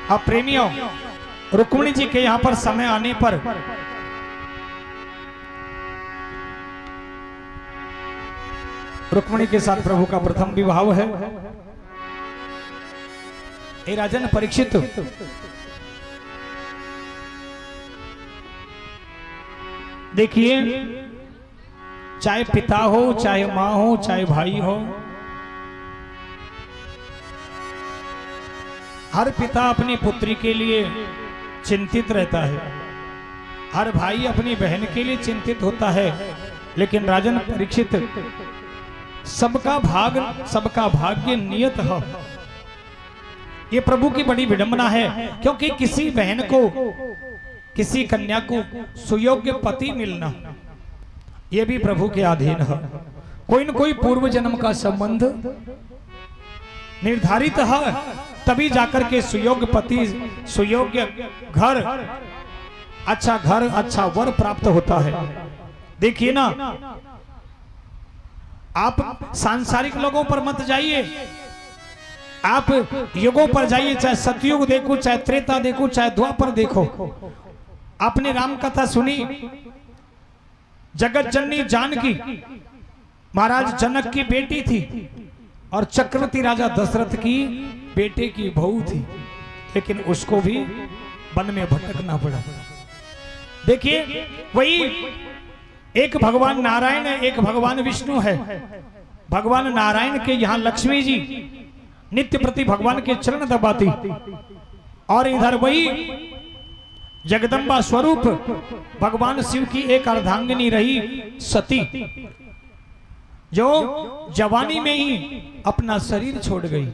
अब प्रेमियों, रुक्मिणी जी के यहाँ पर समय आने पर रुक्मिणी के साथ प्रभु का प्रथम विवाह है। ए राजन परीक्षित, देखिए चाहे पिता हो, चाहे मां हो, चाहे भाई हो, हर पिता अपनी पुत्री के लिए चिंतित रहता है, हर भाई अपनी बहन के लिए चिंतित होता है। लेकिन राजन परीक्षित, सबका भाग्य नियत है। ये प्रभु की बड़ी विडंबना है, क्योंकि किसी बहन को, किसी कन्या को सुयोग्य पति मिलना ये भी प्रभु के अधीन है। कोई न कोई पूर्व जन्म का संबंध निर्धारित है, तभी जाकर के सुयोग्य पति, सुयोग्य घर, अच्छा वर प्राप्त होता है। देखिए ना, आप सांसारिक लोगों पर मत जाइए, आप युगों पर जाइए, चाहे सतयुग देखो, चाहे त्रेता देखो, चाहे द्वापर देखो। आपने राम कथा सुनी, जगत जननी जानकी महाराज जनक की बेटी थी और चक्रवर्ती राजा दशरथ की बेटे की बहू थी, लेकिन उसको भी वन में भटकना पड़ा। देखिए, वही एक भगवान नारायण है, एक भगवान विष्णु है। भगवान नारायण के यहाँ लक्ष्मी जी नित्य प्रति भगवान के चरण दबाती, और इधर वही जगदम्बा स्वरूप भगवान शिव की एक अर्धांगिनी रही सती, जो जवानी में ही अपना शरीर छोड़ गई।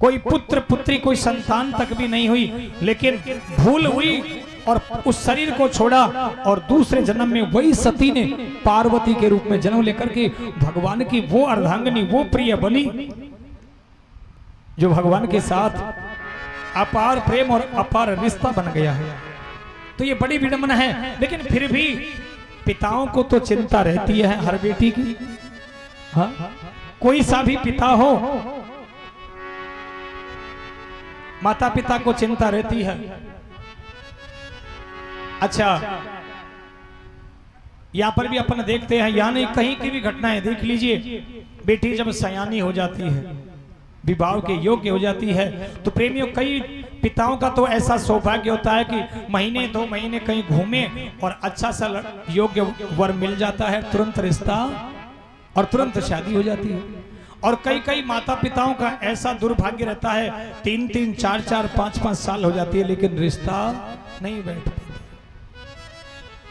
कोई पुत्र पुत्री, कोई संतान तक भी नहीं हुई, लेकिन भूल हुई और उस शरीर को छोड़ा, और दूसरे जन्म में वही सती ने पार्वती के रूप में जन्म लेकर के भगवान की वो अर्धांगिनी, वो प्रिय बनी, जो भगवान के साथ अपार प्रेम और अपार रिश्ता बन गया है। तो ये बड़ी विडंबना है, लेकिन फिर भी पिताओं को तो चिंता रहती है हर बेटी की। हाँ, कोई सा भी पिता हो, माता पिता को चिंता रहती है। अच्छा, यहां पर भी अपन देखते हैं, यानी कहीं की भी घटनाएं देख लीजिए, बेटी जब सयानी हो जाती है, विवाह के योग्य हो जाती है, तो प्रेमियों, कई पिताओं का तो ऐसा सौभाग्य होता है कि महीने 2 महीने कहीं घूमे और अच्छा सा योग्य वर मिल जाता है, तुरंत रिश्ता और तुरंत शादी हो जाती है। और कई माता पिताओं का ऐसा दुर्भाग्य रहता है, 3-3, 4-4, 5-5 साल हो जाती है, लेकिन रिश्ता नहीं बैठ पाता।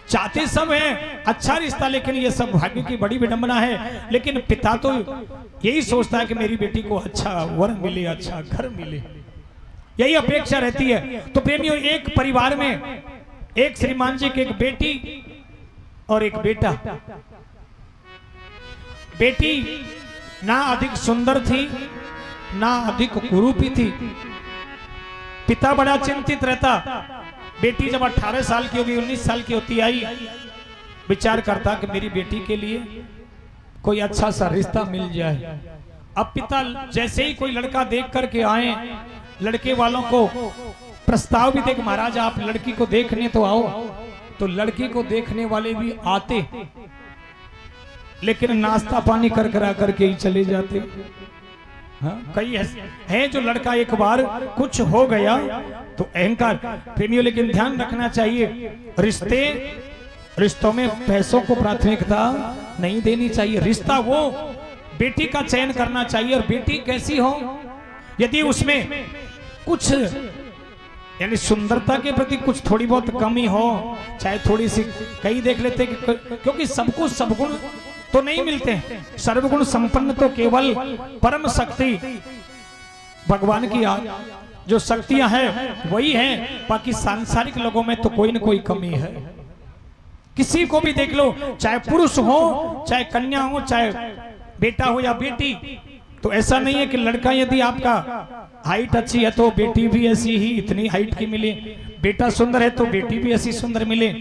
चाहते सब हैं अच्छा रिश्ता, लेकिन ये सब भाग्य की बड़ी विडंबना है। लेकिन पिता तो यही सोचता है कि मेरी बेटी को अच्छा वर मिले, अच्छा घर मिले, यही अपेक्षा रहती है। तो प्रेमियों, एक परिवार में एक श्रीमान जी की एक बेटी और एक बेटा। बेटी ना अधिक सुंदर थी, ना अधिक कुरूपी थी। पिता बड़ा चिंतित रहता। बेटी जब 18 साल की होगी, 19 साल की होती आई, विचार करता कि मेरी बेटी के लिए कोई अच्छा सा रिश्ता मिल जाए। अब पिता जैसे ही कोई लड़का देख करके आए, लड़के वालों को प्रस्ताव भी दे कि महाराज आप लड़की को देखने तो आओ, तो लड़की को देखने वाले भी आते, लेकिन नाश्ता पानी कर करा करके ही चले जाते। हाँ, कई हैं जो लड़का एक बार कुछ हो गया तो अहंकार। प्रेमियों, लेकिन ध्यान रखना चाहिए, रिश्तों में पैसों को प्राथमिकता नहीं देनी चाहिए। रिश्ता वो बेटी का चयन करना चाहिए, और बेटी कैसी हो, यदि उसमें कुछ यानी सुंदरता के प्रति कुछ थोड़ी बहुत कमी हो, चाहे थोड़ी सी, कई देख लेते क्योंकि सबको सद्गुण तो नहीं मिलते, सर्वगुण संपन्न तो केवल परम शक्ति भगवान की जो शक्तियां हैं वही हैं, बाकी सांसारिक लोगों में तो कोई न कोई कमी है। किसी को भी देख लो, चाहे पुरुष हो, चाहे कन्या हो, चाहे बेटा हो या बेटी, तो ऐसा नहीं है कि लड़का यदि आपका हाइट अच्छी है तो बेटी भी ऐसी ही इतनी हाइट की मिले, बेटा सुंदर है तो बेटी भी ऐसी सुंदर मिले।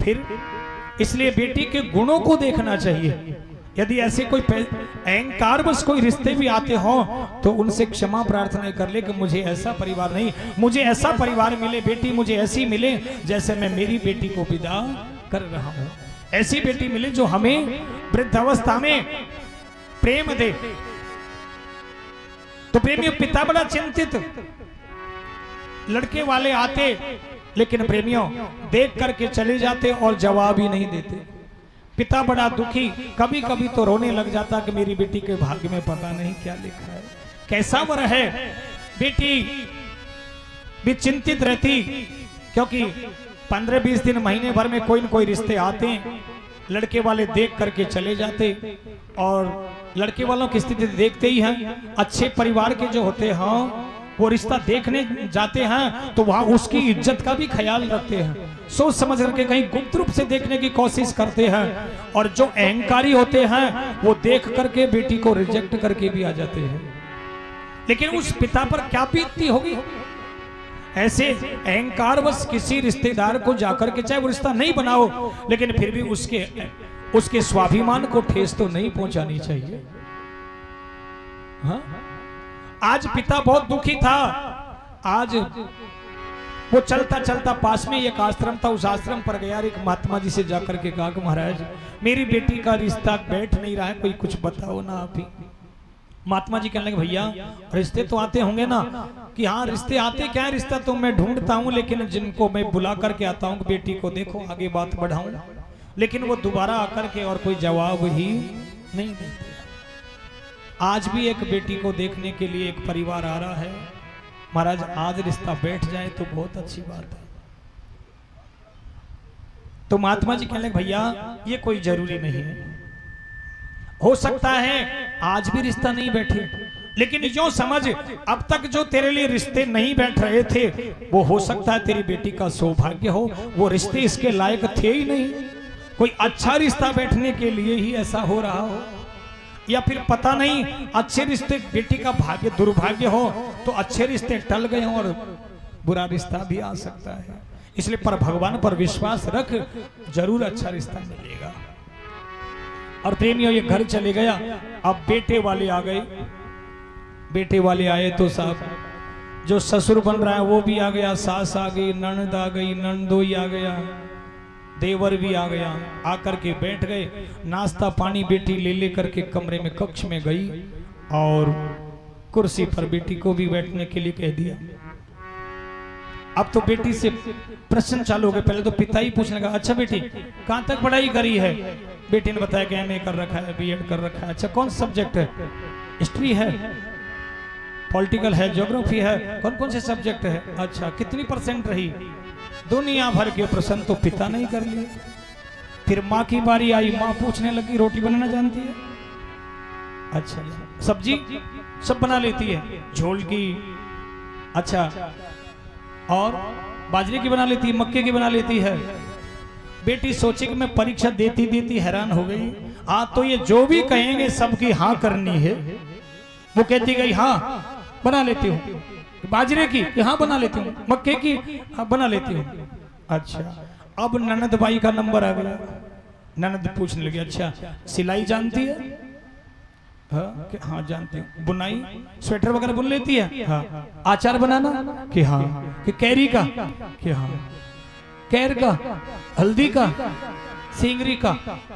फिर इसलिए बेटी के गुणों को देखना चाहिए, यदि ऐसे कोई अहंकार बस कोई रिश्ते भी आते हो तो उनसे क्षमा प्रार्थना कर ले कि मुझे ऐसा परिवार नहीं, मुझे ऐसा परिवार मिले, बेटी मुझे ऐसी मिले जैसे मैं मेरी बेटी को विदा कर रहा हूं। ऐसी बेटी मिले जो हमें वृद्धावस्था में प्रेम दे। तो प्रेमियों, पिता बड़ा चिंतित, लड़के वाले आते लेकिन प्रेमियों देख करके चले जाते और जवाब ही नहीं देते। पिता बड़ा दुखी, कभी कभी तो रोने लग जाता कि मेरी बेटी के भाग्य में पता नहीं क्या लिखा है, कैसा वर है। बेटी भी चिंतित रहती, क्योंकि 15-20 दिन महीने भर में कोई न कोई रिश्ते आते, लड़के वाले देख करके चले जाते और लड़के वालों की स्थिति देखते ही हैं। अच्छे परिवार के जो होते हैं वो रिश्ता देखने जाते हैं तो वहां उसकी इज्जत का भी ख्याल रखते हैं, सोच समझ करके कहीं गुप्त रूप से देखने की कोशिश करते हैं। और जो अहंकारी होते हैं वो देख करके बेटी को रिजेक्ट करके भी आ जाते हैं। लेकिन उस पिता पर क्या बीतती होगी। ऐसे अहंकार बस किसी रिश्तेदार को जाकर के, चाहे वो रिश्ता नहीं बनाओ, लेकिन फिर भी उसके स्वाभिमान को ठेस तो नहीं पहुंचानी चाहिए। हाँ? आज पिता बहुत दुखी था। आज वो चलता चलता पास में एक आश्रम था, उस आश्रम पर गया, एक महात्मा जी से जाकर के कहा कि महाराज मेरी बेटी का रिश्ता बैठ नहीं रहा है, कोई कुछ बताओ ना आप ही। महात्मा जी कहने लगे भैया रिश्ते तो आते होंगे ना, कि हाँ रिश्ते आते क्या है, रिश्ता तो मैं ढूंढता हूँ, लेकिन जिनको मैं बुला करके आता हूँ बेटी को देखो आगे बात बढ़ाऊं, लेकिन वो दोबारा आकर के और कोई जवाब ही नहीं देते। आज भी एक बेटी को देखने के लिए एक परिवार आ रहा है। महाराज आज रिश्ता बैठ जाए तो बहुत अच्छी बात है। तो महात्मा जी कहने लगे भैया ये कोई जरूरी नहीं है, हो सकता है आज भी रिश्ता नहीं बैठे, लेकिन जो समझ अब तक जो तेरे लिए रिश्ते नहीं बैठ रहे थे वो हो सकता है तेरी बेटी का सौभाग्य हो, वो रिश्ते इसके लायक थे ही नहीं, कोई अच्छा रिश्ता बैठने के लिए ही ऐसा हो रहा हो, या फिर पता नहीं अच्छे रिश्ते बेटी का भाग्य दुर्भाग्य हो तो अच्छे रिश्ते टल गए और बुरा रिश्ता भी आ सकता है। इसलिए पर भगवान पर विश्वास रख, जरूर अच्छा रिश्ता मिलेगा। और प्रेमियों ये घर चले गया। अब बेटे वाले आ गए। बेटे वाले आए तो साहब जो ससुर बन रहा है वो भी आ गया, सास आ गई, ननद आ गई, ननदोई आ गया, देवर भी आ गया। आकर के बैठ गए, नाश्ता पानी बेटी ले करके कमरे में कक्ष में गई और कुर्सी पर बेटी को भी बैठने के लिए कह दिया। अब तो बेटी से प्रश्न चालू हो गए। पहले तो पिता ही पूछने लगा अच्छा बेटी कहां तक पढ़ाई करी है। बेटी ने बताया कि एमए कर रखा है, बीएड कर रखा है। अच्छा कौन सा सब्जेक्ट है? हिस्ट्री है, पॉलिटिकल है, ज्योग्राफी है, कौन कौन से सब्जेक्ट है? अच्छा कितनी परसेंट रही? दुनिया भर के प्रश्न तो पिता नहीं कर लिए। फिर माँ की बारी आई, माँ पूछने लगी रोटी बनाना जानती है? अच्छा सब्जी सब बना लेती है, झोल की, अच्छा और बाजरे की बना लेती है, मक्के की बना लेती है। बेटी सोची कि मैं परीक्षा देती देती हैरान हो गई। हाँ तो ये जो भी कहेंगे सबकी हाँ करनी है। वो कहती गई हाँ बना लेती हूँ, बाजरे की हाँ बना लेती हूँ, मक्के की हाँ बना लेती हूँ। अच्छा अब ननद बाई का नंबर आ गया। ननद पूछने लगी अच्छा सिलाई जानती है? हाँ जानती हूँ। बुनाई स्वेटर वगैरह बुन लेती है? हाँ। आचार बनाना? कि हाँ। कि कैरी का? कि हाँ। कैर का, हल्दी का, सिंगरी का,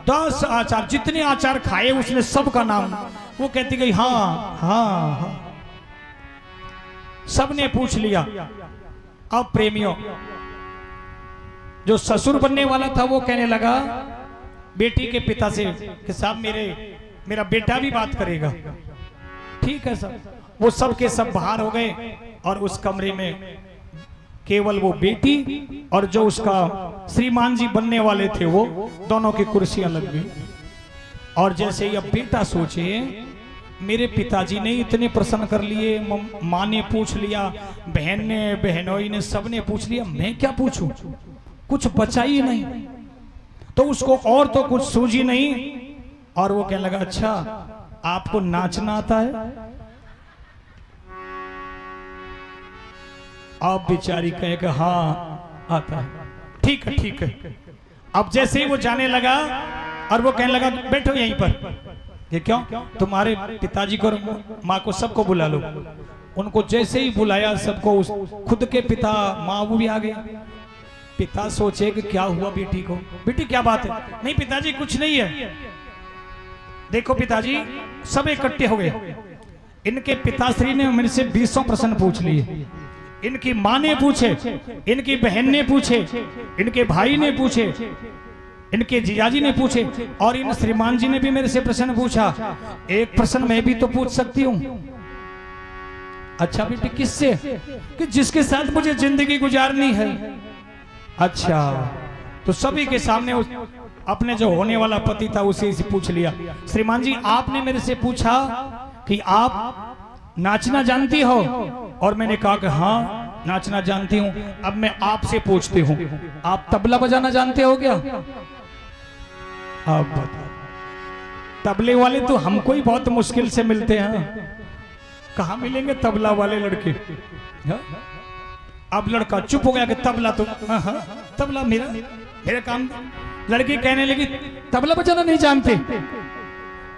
10 आचार, जितने आचार खाए उसने सब का नाम। वो कहती गई हाँ हाँ हाँ। सबने पूछ लिया। अब प्रेमियों जो ससुर बनने वाला था वो कहने लगा बेटी के पिता से कि साहब मेरा बेटा भी बात करेगा। ठीक है सब। वो सब के सब बाहर हो गए और उस कमरे में केवल वो बेटी और जो उसका श्रीमान जी बनने वाले थे वो दोनों की कुर्सियां लग गई। और जैसे ही अब बेटा सोचे मेरे पिताजी ने इतने प्रश्न कर लिए, माँ ने पूछ लिया, बहन ने, बहनोई ने, सबने पूछ लिया, मैं क्या पूछूं? कुछ बचा ही नहीं। तो उसको और तो कुछ सूझी नहीं और वो कहने लगा अच्छा आपको नाचना आता है? आप बेचारी कहे कि हाँ आता है। ठीक है ठीक है। अब जैसे ही वो जाने लगा और वो कहने लगा बैठो यहीं पर, कि क्यों, तुम्हारे पिताजी को और माँ को सबको बुला लो। उनको जैसे ही बुलाया सबको, खुद के पिता माँ वो भी आ गए। पिता सोचे कि क्या हुआ बेटी को, बेटी क्या बात है? नहीं पिताजी कुछ नहीं है। देखो पिताजी सब इकट्ठे हो गए। इनके पिताश्री ने मेरे से 20 प्रश्न पूछ लिए। इनकी माँ ने पूछे, इनकी बहन ने पूछे, इनके भाई ने पूछे, इनके जीजाजी ने पूछे, और इन श्रीमान जी ने भी मेरे से प्रश्न पूछा। एक प्रश्न मैं भी तो पूछ सकती हूँ। अच्छा बेटी किससे? कि जिसके साथ मुझे जिंदगी गुजारनी है। अच्छा, तो सभी के सामने अपने जो होने वाला पति था उसी से पूछ लिया। श्रीमान जी आपने मेरे से पूछा कि आप नाचना जानती हो, और मैंने कहा कि हाँ नाचना जानती हूँ। अब मैं आपसे पूछती हूँ, आप तबला बजाना जानते हो क्या? अब तबले वाले तो हमको ही बहुत मुश्किल से मिलते हैं। कहाँ मिलेंगे तबला वाले लड़के? अब लड़का चुप हो गया कि तबला तो तबला मेरा काम। लड़की कहने लगी तबला बजाना नहीं जानते?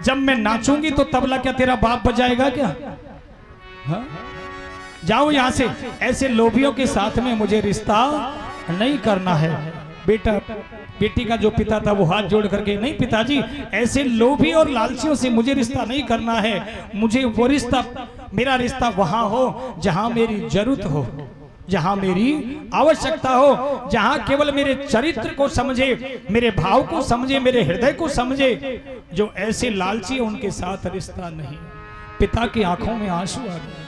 जब मैं नाचूंगी तो तबला क्या तेरा बाप बजाएगा क्या? हा? जाओ यहां से, ऐसे लोभियों के साथ में मुझे रिश्ता नहीं करना है। बेटा बेटी का जो पिता था वो हाथ जोड़ करके, नहीं पिताजी ऐसे लोभी और लालचियों से मुझे रिश्ता नहीं करना है। मुझे वो रिश्ता, मेरा रिश्ता वहां हो जहां मेरी जरूरत हो, जहां मेरी आवश्यकता हो, जहां केवल मेरे चरित्र को समझे, मेरे भाव को समझे, मेरे हृदय को समझे। जो ऐसे लालची उनके साथ रिश्ता नहीं। पिता की आंखों में आंसू आ गए।